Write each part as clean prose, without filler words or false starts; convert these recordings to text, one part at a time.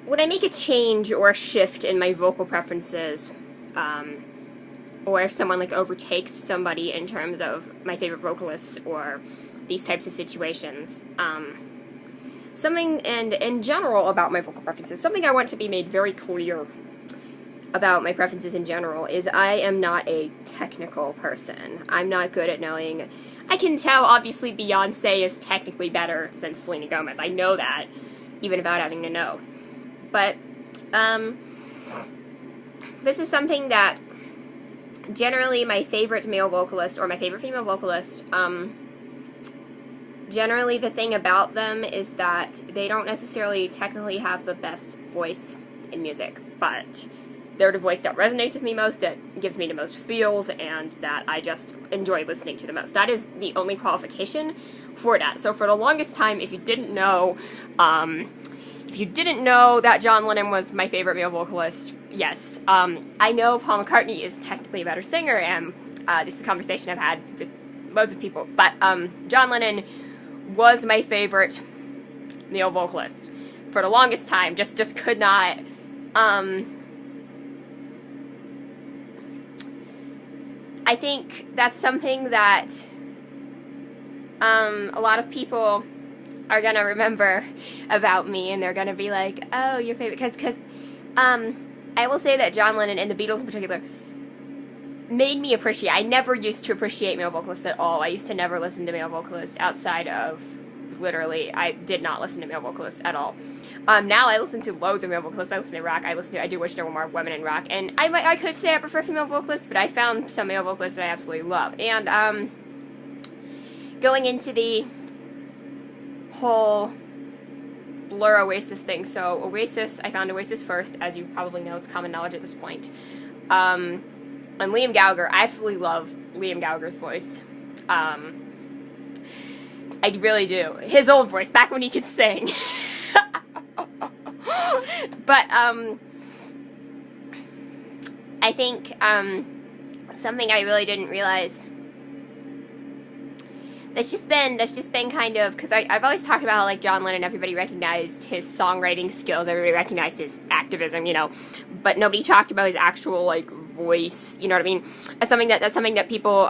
when I make a change or a shift in my vocal preferences, or if someone like overtakes somebody in terms of my favorite vocalist or these types of situations, something, and in general about my vocal preferences, something I want to be made very clear about my preferences in general is I am not a technical person. I'm not good at knowing. I can tell, obviously, Beyonce is technically better than Selena Gomez. I know that, even without having to know. But, this is something that generally my favorite male vocalist or my favorite female vocalist, generally the thing about them is that they don't necessarily technically have the best voice in music, but they're the voice that resonates with me most, that gives me the most feels, and that I just enjoy listening to the most. That is the only qualification for that. So for the longest time, if you didn't know that John Lennon was my favorite male vocalist, yes. I know Paul McCartney is technically a better singer, and this is a conversation I've had with loads of people, but John Lennon was my favorite male vocalist for the longest time. Just could not. I think that's something that a lot of people are gonna remember about me, and they're gonna be like, "Oh, your favorite," because I will say that John Lennon and the Beatles in particular made me appreciate. I never used to appreciate male vocalists at all. I used to never listen to male vocalists outside of, literally, I did not listen to male vocalists at all. Now I listen to loads of male vocalists. I listen to rock. I do wish there were more women in rock. And I could say I prefer female vocalists, but I found some male vocalists that I absolutely love. And going into the whole Blur Oasis thing. So Oasis, I found Oasis first, as you probably know. It's common knowledge at this point. And Liam Gallagher, I absolutely love Liam Gallagher's voice. I really do. His old voice, back when he could sing. But, I think, something I really didn't realize that's just been kind of, because I've always talked about how, like, John Lennon, everybody recognized his songwriting skills, everybody recognized his activism, you know, but nobody talked about his actual, like, voice, you know what I mean? That's something that people,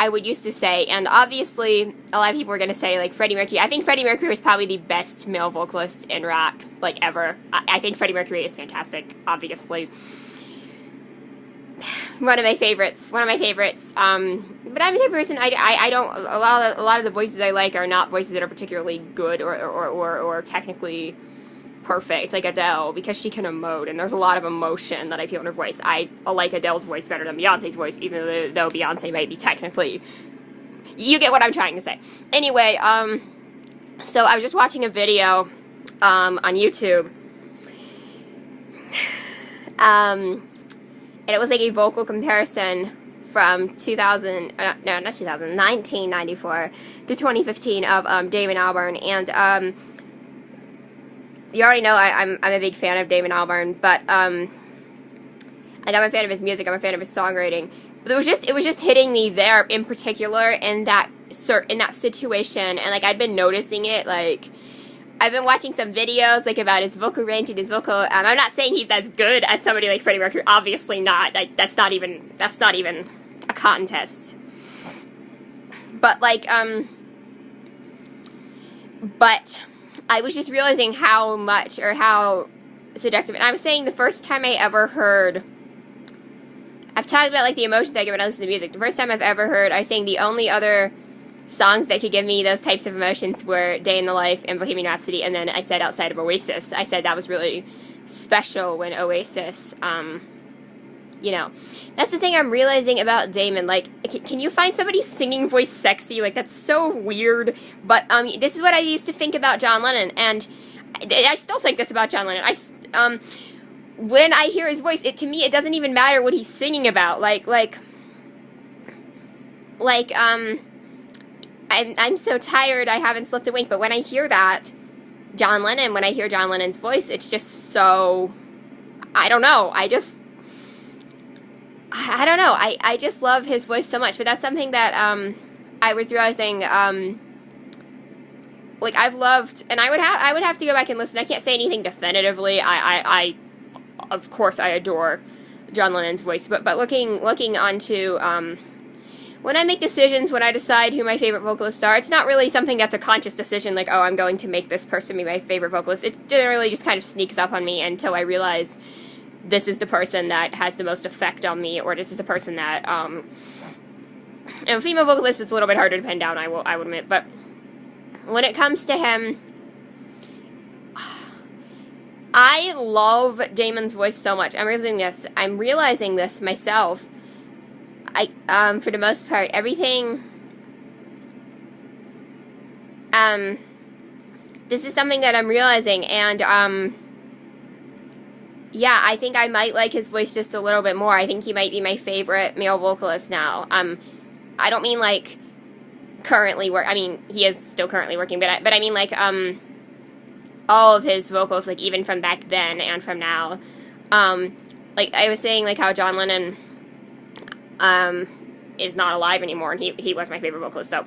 I would used to say, and obviously a lot of people were going to say, like, Freddie Mercury. I think Freddie Mercury was probably the best male vocalist in rock, like, ever. I think Freddie Mercury is fantastic, obviously. One of my favorites. But I'm a type of person, I don't, a lot of the voices I like are not voices that are particularly good or technically perfect, like Adele, because she can emote, and there's a lot of emotion that I feel in her voice. I like Adele's voice better than Beyonce's voice, even though Beyonce might be technically... You get what I'm trying to say. Anyway, so I was just watching a video, on YouTube, and it was like a vocal comparison from 1994 to 2015 of, Damon Albarn, and, you already know I'm a big fan of Damon Albarn, but I'm a fan of his music. I'm a fan of his songwriting. But it was just hitting me there in particular in that situation, and like I'd been noticing it. Like I've been watching some videos like about his vocal range and his vocal. I'm not saying he's as good as somebody like Freddie Mercury. Obviously not. That's not even a contest. But like but I was just realizing how much, or how seductive, and I was saying the first time I ever heard, I've talked about, like, the emotions I get when I listen to music. The first time I've ever heard, I was saying the only other songs that could give me those types of emotions were Day in the Life and Bohemian Rhapsody, and then I said outside of Oasis. I said that was really special when Oasis, you know. That's the thing I'm realizing about Damon. Like, can you find somebody's singing voice sexy? Like, that's so weird. But, this is what I used to think about John Lennon. And I still think this about John Lennon. When I hear his voice, to me, it doesn't even matter what he's singing about. I'm so tired, I haven't slept a wink. But when I hear that, when I hear John Lennon's voice, it's just so, I don't know. I don't know. I just love his voice so much. But that's something that I was realizing like, I've loved, and I would have to go back and listen. I can't say anything definitively. Of course, I adore John Lennon's voice, but looking onto, when I make decisions, when I decide who my favorite vocalists are, it's not really something that's a conscious decision, like, oh, I'm going to make this person be my favorite vocalist. It generally just kind of sneaks up on me until I realize this is the person that has the most effect on me, or this is the person that, and female vocalist, it's a little bit harder to pin down, I will admit, but when it comes to him, I love Damon's voice so much. I'm realizing this myself. For the most part, everything, this is something that I'm realizing, and, yeah, I think I might like his voice just a little bit more. I think he might be my favorite male vocalist now. I don't mean, like, currently I mean, he is still currently working, but I mean, like, all of his vocals, like, even from back then and from now, like, I was saying, like, how John Lennon, is not alive anymore, and he was my favorite vocalist, so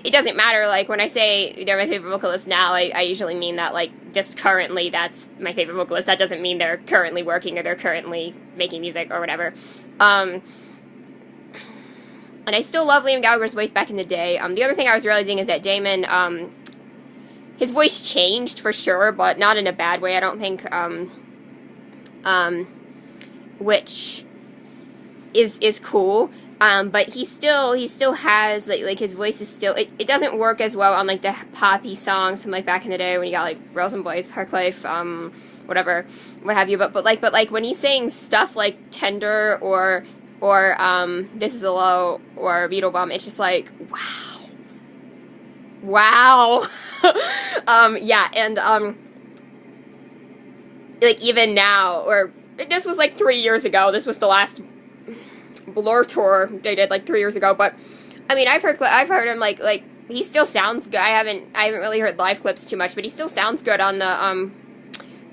it doesn't matter, like, when I say they're my favorite vocalist now, I usually mean that, like, just currently that's my favorite vocalist. That doesn't mean they're currently working or they're currently making music or whatever. And I still love Liam Gallagher's voice back in the day. The other thing I was realizing is that Damon, his voice changed for sure, but not in a bad way, I don't think, which is cool. But he still has, like his voice is still, it doesn't work as well on, like, the poppy songs from, like, back in the day when you got, like, Girls and Boys, Park Life, whatever, what have you, but when he's saying stuff like Tender or This Is a Low or Beetle Bomb, it's just like, wow. Yeah, and, like, even now, or, this was, like, 3 years ago, this was the last Blur tour they did, like, 3 years ago, but, I mean, I've heard him, like, he still sounds good. I haven't really heard live clips too much, but he still sounds good on the,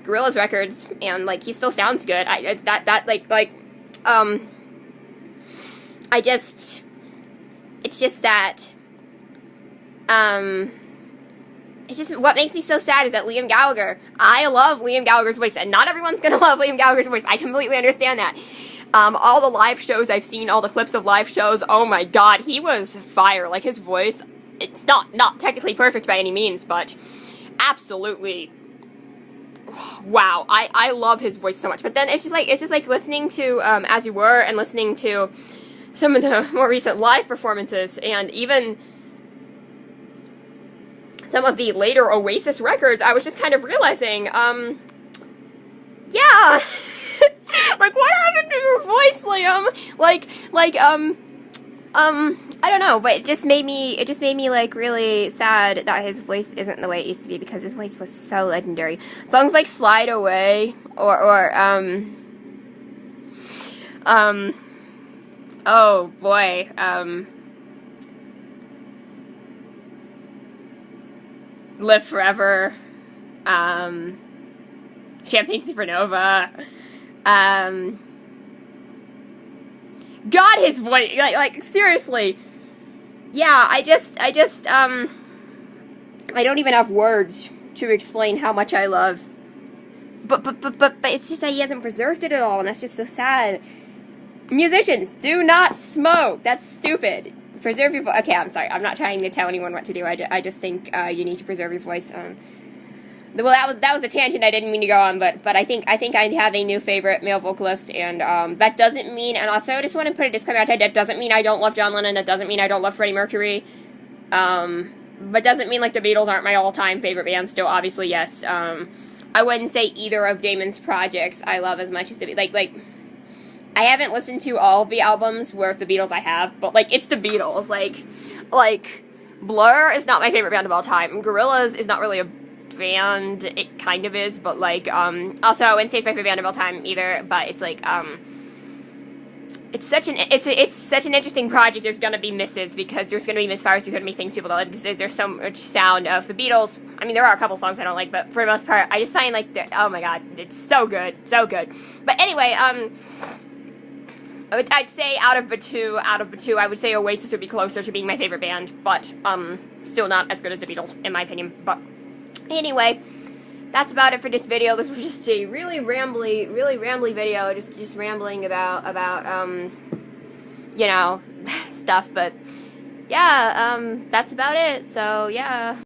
Gorillaz records, and, like, he still sounds good. It's just, what makes me so sad is that Liam Gallagher, I love Liam Gallagher's voice, and not everyone's gonna love Liam Gallagher's voice. I completely understand that. All the live shows I've seen, all the clips of live shows, oh my god, he was fire. Like, his voice, it's not technically perfect by any means, but absolutely, wow, I love his voice so much. But then it's just like listening to, As You Were, and listening to some of the more recent live performances, and even some of the later Oasis records, I was just kind of realizing, yeah, like, what happened to your voice, Liam? I don't know, but it just made me, like, really sad that his voice isn't the way it used to be, because his voice was so legendary. Songs like Slide Away, oh boy, Live Forever, Champagne Supernova, God, his voice, like, seriously, yeah, I don't even have words to explain how much I love, but it's just that he hasn't preserved it at all, and that's just so sad. Musicians, do not smoke, that's stupid. Preserve your voice. Okay, I'm sorry, I'm not trying to tell anyone what to do, I just think, you need to preserve your voice. Well, that was a tangent I didn't mean to go on, but I think I have a new favorite male vocalist, and that doesn't mean, and also I just want to put a disclaimer out there, that doesn't mean I don't love John Lennon, that doesn't mean I don't love Freddie Mercury, but doesn't mean, like, the Beatles aren't my all-time favorite band still, obviously, yes. I wouldn't say either of Damon's projects I love as much as the, like, I haven't listened to all of the albums, where the Beatles I have, but, like, it's the Beatles, like, Blur is not my favorite band of all time, Gorillaz is not really a band, it kind of is, but, like, also, I wouldn't say it's my favorite band of all time either, but it's, like, it's such an interesting project. There's gonna be misses, because there's gonna be misfires, there's gonna be things people don't like, because there's so much sound of the Beatles. I mean, there are a couple songs I don't like, but for the most part, I just find, like, oh my god, it's so good, so good. But anyway, I'd say out of the two, I would say Oasis would be closer to being my favorite band, but still not as good as the Beatles, in my opinion. But anyway, that's about it for this video. This was just a really rambly video, just rambling about you know, stuff. But yeah, that's about it. So yeah.